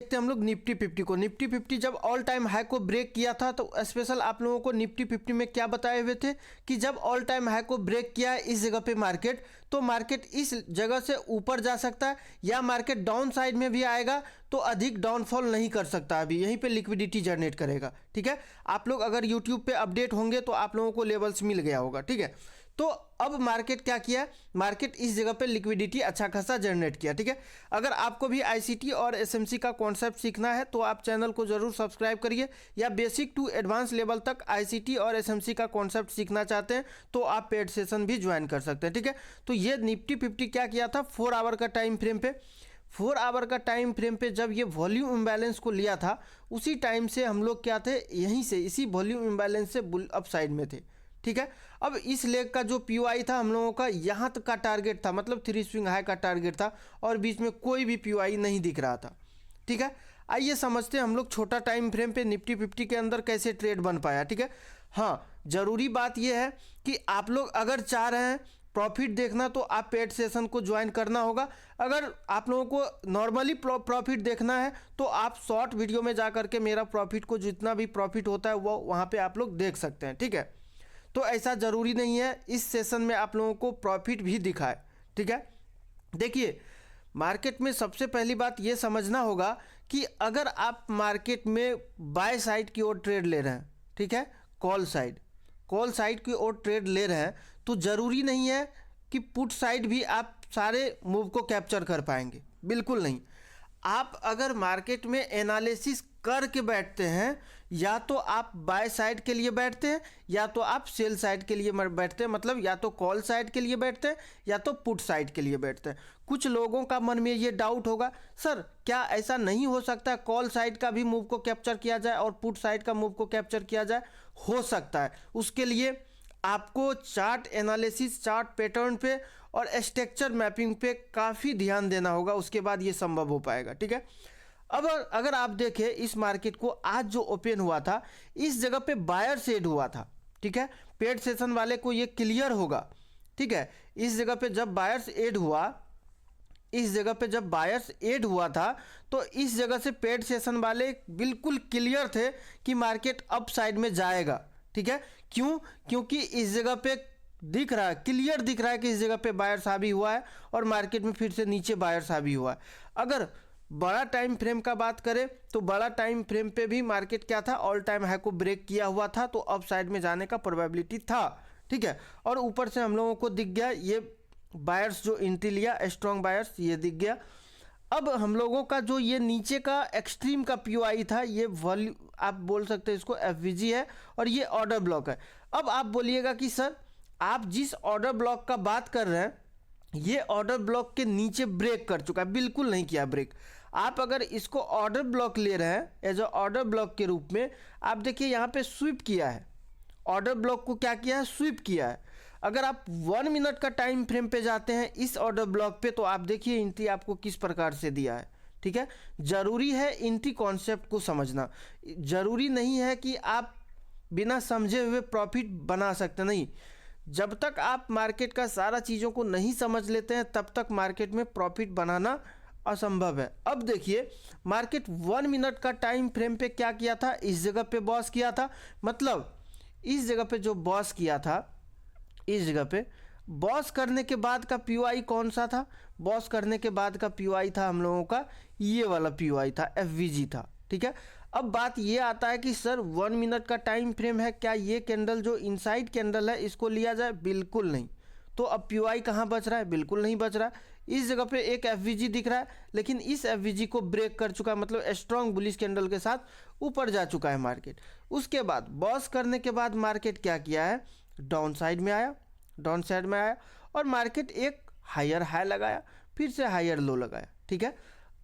देखते हैं हम लोग निफ्टी 50 को। निफ्टी 50 जब ऑल टाइम हाई को ब्रेक किया था तो स्पेशल आप लोगों को निफ्टी 50 में क्या बताए हुए थे कि जब ऑल टाइम हाई को ब्रेक किया है इस जगह पे मार्केट, तो मार्केट इस जगह से ऊपर जा सकता है या मार्केट डाउन साइड में भी आएगा तो अधिक डाउनफॉल नहीं कर सकता, अभी यहीं पे लिक्विडिटी जनरेट करेगा। ठीक है, आप लोग अगर यूट्यूब पे अपडेट होंगे तो आप लोगों को लेवल्स मिल गया होगा। ठीक है, तो अब मार्केट क्या किया, मार्केट इस जगह पे लिक्विडिटी अच्छा खासा जनरेट किया। ठीक है, अगर आपको भी आईसीटी और एसएमसी का कॉन्सेप्ट सीखना है तो आप चैनल को जरूर सब्सक्राइब करिए, या बेसिक टू एडवांस लेवल तक आईसीटी और एसएमसी का कॉन्सेप्ट सीखना चाहते हैं तो आप पेड सेशन भी ज्वाइन कर सकते हैं। ठीक है, तो ये निफ्टी 50 क्या किया था 4 आवर का टाइम फ्रेम पे, 4 आवर का टाइम फ्रेम पे जब ये वॉल्यूम इम्बैलेंस को लिया था उसी टाइम से हम लोग क्या थे, यहीं से इसी वॉल्यूम इम्बैलेंस से बुल अप साइड में थे। ठीक है, अब इस लेग का जो पीओआई था हम लोगों का यहाँ तक का टारगेट था, मतलब 3 स्विंग हाई का टारगेट था और बीच में कोई भी पीओआई नहीं दिख रहा था। ठीक है, आइए समझते हैं हम लोग छोटा टाइम फ्रेम पे निफ्टी 50 के अंदर कैसे ट्रेड बन पाया। ठीक है, हाँ ज़रूरी बात यह है कि आप लोग अगर चाह रहे हैं प्रॉफिट देखना तो आप पेड सेशन को ज्वाइन करना होगा। अगर आप लोगों को नॉर्मली प्रॉफिट देखना है तो आप शॉर्ट वीडियो में जा करके मेरा प्रॉफिट को जितना भी प्रॉफिट होता है वो वहाँ पे आप लोग देख सकते हैं। ठीक है, तो ऐसा ज़रूरी नहीं है इस सेशन में आप लोगों को प्रॉफिट भी दिखाए। ठीक है, देखिए मार्केट में सबसे पहली बात ये समझना होगा कि अगर आप मार्केट में बाय साइड की ओर ट्रेड ले रहे हैं, ठीक है, कॉल साइड की ओर ट्रेड ले रहे हैं तो ज़रूरी नहीं है कि पुट साइड भी आप सारे मूव को कैप्चर कर पाएंगे, बिल्कुल नहीं। आप अगर मार्केट में एनालिसिस करके बैठते हैं या तो आप बाय साइड के लिए बैठते हैं या तो आप सेल साइड के लिए बैठते हैं, मतलब या तो कॉल साइड के लिए बैठते हैं या तो पुट साइड के लिए बैठते हैं। कुछ लोगों का मन में ये डाउट होगा, सर क्या ऐसा नहीं हो सकता है कॉल साइड का भी मूव को कैप्चर किया जाए और पुट साइड का मूव को कैप्चर किया जाए? हो सकता है, उसके लिए आपको चार्ट एनालिसिस, चार्ट पैटर्न पे और स्ट्रक्चर मैपिंग पे काफ़ी ध्यान देना होगा, उसके बाद ये संभव हो पाएगा। ठीक है, अब अगर आप देखें इस मार्केट को आज जो ओपन हुआ था इस जगह पे बायर सेड हुआ था। ठीक है, पेड सेशन वाले को ये क्लियर होगा। ठीक है, इस जगह पे जब बायर्स ऐड हुआ, इस जगह पे जब बायर्स ऐड हुआ था तो इस जगह से पेड सेशन वाले बिल्कुल क्लियर थे कि मार्केट अप साइड में जाएगा। ठीक है, क्यों? क्योंकि इस जगह पे दिख रहा है, क्लियर दिख रहा है कि इस जगह पे बायर्स हावी हुआ है और मार्केट में फिर से नीचे बायर्स हावी हुआ है। अगर बड़ा टाइम फ्रेम का बात करें तो बड़ा टाइम फ्रेम पे भी मार्केट क्या था, ऑल टाइम हाई को ब्रेक किया हुआ था तो अप साइड में जाने का प्रोबेबिलिटी था। ठीक है, और ऊपर से हम लोगों को दिख गया ये बायर्स जो एंट्री लिया, स्ट्रॉन्ग बायर्स, ये दिख गया। अब हम लोगों का जो ये नीचे का एक्सट्रीम का पीओआई था, ये वॉल्यू आप बोल सकते हैं इसको एफवीजी है और ये ऑर्डर ब्लॉक है। अब आप बोलिएगा कि सर आप जिस ऑर्डर ब्लॉक का बात कर रहे हैं ये ऑर्डर ब्लॉक के नीचे ब्रेक कर चुका है। बिल्कुल नहीं किया ब्रेक। आप अगर इसको ऑर्डर ब्लॉक ले रहे हैं एज अ ऑर्डर ब्लॉक के रूप में, आप देखिए यहाँ पे स्वीप किया है, ऑर्डर ब्लॉक को क्या किया है, स्वीप किया है। अगर आप 1 मिनट का टाइम फ्रेम पे जाते हैं इस ऑर्डर ब्लॉक पे तो आप देखिए एंट्री आपको किस प्रकार से दिया है। ठीक है, ज़रूरी है एंट्री कॉन्सेप्ट को समझना। ज़रूरी नहीं है कि आप बिना समझे हुए प्रॉफिट बना सकते, नहीं। जब तक आप मार्केट का सारा चीज़ों को नहीं समझ लेते हैं तब तक मार्केट में प्रॉफिट बनाना असंभव है। अब देखिए मार्केट 1 मिनट का टाइम फ्रेम पे क्या किया था, इस जगह पे बॉस किया था, मतलब इस जगह पे जो बॉस किया था, इस जगह पे बॉस करने के बाद का पीओआई कौन सा था, बॉस करने के बाद का पीओआई था हम लोगों का ये वाला पीओआई था, एफवीजी था। ठीक है, अब बात ये आता है कि सर 1 मिनट का टाइम फ्रेम है, क्या ये कैंडल जो इनसाइड कैंडल है इसको लिया जाए? बिल्कुल नहीं। तो अब पीओआई कहाँ बच रहा है? बिल्कुल नहीं बच रहा है। इस जगह पे एक एफवीजी दिख रहा है लेकिन इस एफवीजी को ब्रेक कर चुका है, मतलब स्ट्रॉन्ग बुलिश कैंडल के साथ ऊपर जा चुका है मार्केट। उसके बाद बॉस करने के बाद मार्केट क्या किया है, डाउन साइड में आया, डाउन साइड में आया और मार्केट एक हायर हाई लगाया, फिर से हायर लो लगाया। ठीक है,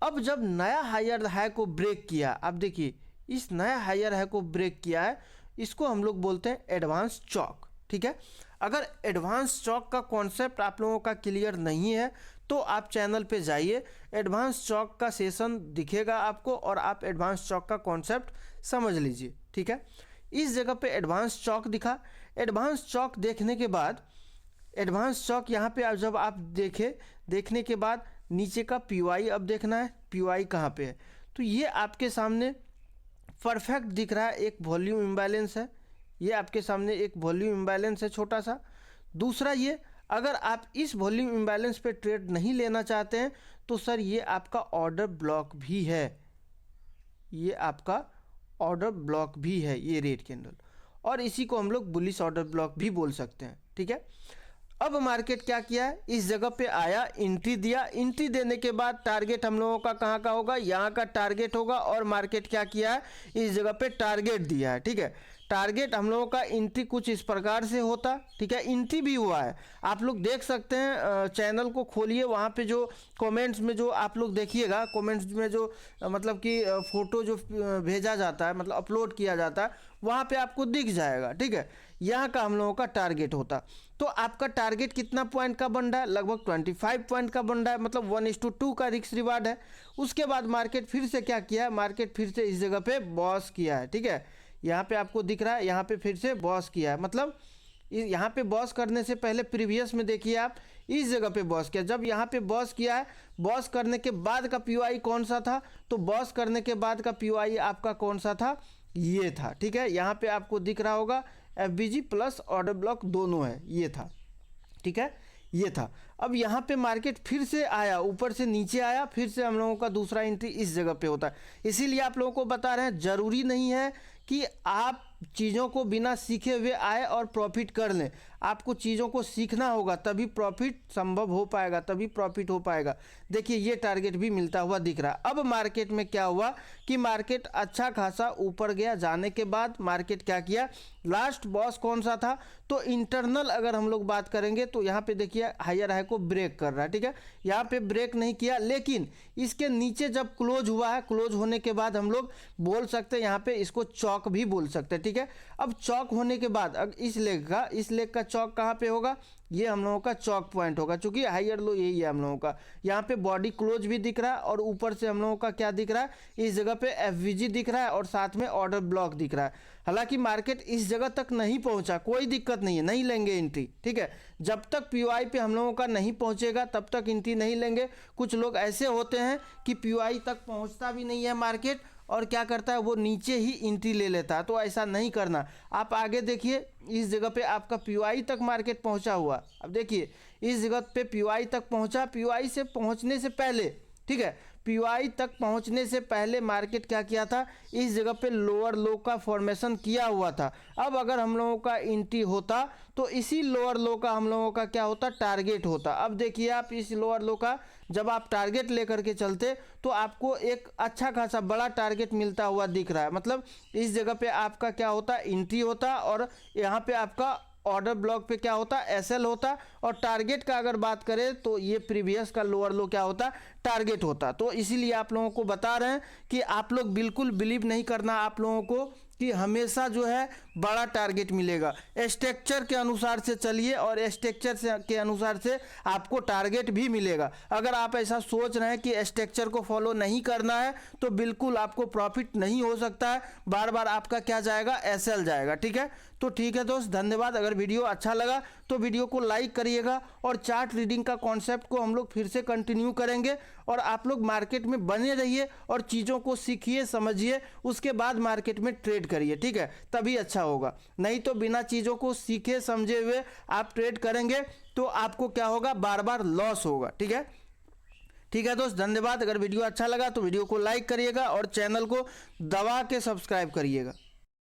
अब जब नया हायर हाई को ब्रेक किया, आप देखिए इस नया हायर हाई को ब्रेक किया है, इसको हम लोग बोलते हैं एडवांस चौक। ठीक है, अगर एडवांस चौक का कॉन्सेप्ट आप लोगों का क्लियर नहीं है तो आप चैनल पे जाइए, एडवांस चौक का सेशन दिखेगा आपको और आप एडवांस चौक का कॉन्सेप्ट समझ लीजिए। ठीक है, इस जगह पे एडवांस चौक दिखा, एडवांस चौक देखने के बाद, एडवांस चौक यहाँ पे आप जब आप देखने के बाद नीचे का पीओआई अब देखना है, पीओआई कहाँ पे है, तो ये आपके सामने परफेक्ट दिख रहा है, एक वॉल्यूम इम्बैलेंस है, ये आपके सामने एक वॉल्यूम इम्बैलेंस है छोटा सा। दूसरा ये, अगर आप इस वॉल्यूम इम्बैलेंस पे ट्रेड नहीं लेना चाहते हैं तो सर ये आपका ऑर्डर ब्लॉक भी है, ये आपका ऑर्डर ब्लॉक भी है ये रेड कैंडल, और इसी को हम लोग बुलिश ऑर्डर ब्लॉक भी बोल सकते हैं, ठीक है। अब मार्केट क्या किया है, इस जगह पे आया, एंट्री दिया, एंट्री देने के बाद टारगेट हम लोगों का कहाँ का होगा, यहाँ का टारगेट होगा, और मार्केट क्या किया है, इस जगह पे टारगेट दिया है, ठीक है। टारगेट हम लोगों का एंट्री कुछ इस प्रकार से होता, ठीक है, एंट्री भी हुआ है, आप लोग देख सकते हैं। चैनल को खोलिए, वहाँ पे जो कमेंट्स में जो आप लोग देखिएगा, कमेंट्स में जो मतलब कि फ़ोटो जो भेजा जाता है, मतलब अपलोड किया जाता है, वहाँ पे आपको दिख जाएगा, ठीक है। यहाँ का हम लोगों का टारगेट होता, तो आपका टारगेट कितना पॉइंट का बन रहा है, लगभग 25 पॉइंट का बन रहा है, मतलब 1:2 का रिस्क रिवार्ड है। उसके बाद मार्केट फिर से क्या किया है, मार्केट फिर से इस जगह पे बॉस किया है, ठीक है, यहाँ पे आपको दिख रहा है, यहाँ पे फिर से बॉस किया है, मतलब यहाँ पे बॉस करने से पहले प्रीवियस में देखिए आप, इस जगह पे बॉस किया, जब यहाँ पे बॉस किया है, बॉस करने के बाद का पीओआई कौन सा था, तो बॉस करने के बाद का पीओआई आपका कौन सा था, ये था, ठीक है। यहाँ पे आपको दिख रहा होगा एफबीजी प्लस ऑर्डर ब्लॉक दोनों है, ये था, ठीक है, ये था। अब यहाँ पे मार्केट फिर से आया, ऊपर से नीचे आया, फिर से हम लोगों का दूसरा एंट्री इस जगह पे होता है। इसीलिए आप लोगों को बता रहे हैं, ज़रूरी नहीं है कि आप चीज़ों को बिना सीखे हुए आए और प्रॉफिट कर लें, आपको चीज़ों को सीखना होगा, तभी प्रॉफिट संभव हो पाएगा, तभी प्रॉफिट हो पाएगा। देखिए ये टारगेट भी मिलता हुआ दिख रहा है। अब मार्केट में क्या हुआ कि मार्केट अच्छा खासा ऊपर गया, जाने के बाद मार्केट क्या किया, लास्ट बॉस कौन सा था, तो इंटरनल अगर हम लोग बात करेंगे तो यहाँ पे देखिए हायर हाई को ब्रेक कर रहा है, ठीक है, यहाँ पे ब्रेक नहीं किया, लेकिन इसके नीचे जब क्लोज हुआ है, क्लोज होने के बाद हम लोग बोल सकते हैं यहाँ पे इसको चौक भी बोल सकते हैं, ठीक है। अब चौक होने के बाद अब इस लेग का चौक कहाँ पे होगा, ये हम लोगों का चौक पॉइंट होगा, क्योंकि हायर लो यही है हम लोगों का। यहाँ पे बॉडी क्लोज भी दिख रहा है, और ऊपर से हम लोगों का क्या दिख रहा है, इस जगह पे एफवीजी दिख रहा है, और साथ में ऑर्डर ब्लॉक दिख रहा है। हालांकि मार्केट इस जगह तक नहीं पहुंचा, कोई दिक्कत नहीं है, नहीं लेंगे एंट्री, ठीक है, जब तक पीओआई पे हम लोगों का नहीं पहुंचेगा तब तक एंट्री नहीं लेंगे। कुछ लोग ऐसे होते हैं कि पीओआई तक पहुंचता भी नहीं है मार्केट, और क्या करता है वो नीचे ही एंट्री ले लेता है, तो ऐसा नहीं करना। आप आगे देखिए, इस जगह पे आपका पीओआई तक मार्केट पहुंचा हुआ, अब देखिए इस जगह पे पीओआई तक पहुंचा, पीओआई से पहुंचने से पहले, ठीक है, पीओआई तक पहुंचने से पहले मार्केट क्या किया था, इस जगह पे लोअर लो का फॉर्मेशन किया हुआ था। अब अगर हम लोगों का एंट्री होता तो इसी लोअर लो का हम लोगों का क्या होता, टारगेट होता। अब देखिए आप इस लोअर लो का जब आप टारगेट लेकर के चलते तो आपको एक अच्छा खासा बड़ा टारगेट मिलता हुआ दिख रहा है, मतलब इस जगह पे आपका क्या होता, एंट्री होता, और यहाँ पे आपका ऑर्डर ब्लॉक पे क्या होता, एसएल होता, और टारगेट का अगर बात करें तो ये प्रीवियस का लोअर लो क्या होता, टारगेट होता। तो इसीलिए आप लोगों को बता रहे हैं कि आप लोग बिल्कुल बिलीव नहीं करना आप लोगों को कि हमेशा जो है बड़ा टारगेट मिलेगा। स्ट्रक्चर के अनुसार से चलिए, और स्ट्रक्चर से के अनुसार से आपको टारगेट भी मिलेगा। अगर आप ऐसा सोच रहे हैं कि स्ट्रक्चर को फॉलो नहीं करना है तो बिल्कुल आपको प्रॉफिट नहीं हो सकता है, बार बार आपका क्या जाएगा, एसएल जाएगा, ठीक है। तो ठीक है दोस्त, धन्यवाद। अगर वीडियो अच्छा लगा तो वीडियो को लाइक करिएगा, और चार्ट रीडिंग का कॉन्सेप्ट को हम लोग फिर से कंटिन्यू करेंगे, और आप लोग मार्केट में बने रहिए और चीज़ों को सीखिए, समझिए, उसके बाद मार्केट में ट्रेड करिए, ठीक है, तभी अच्छा होगा। नहीं तो बिना चीज़ों को सीखे समझे हुए आप ट्रेड करेंगे तो आपको क्या होगा, बार बार लॉस होगा, ठीक है। ठीक है दोस्त, धन्यवाद। अगर वीडियो अच्छा लगा तो वीडियो को लाइक करिएगा और चैनल को दबा के सब्सक्राइब करिएगा।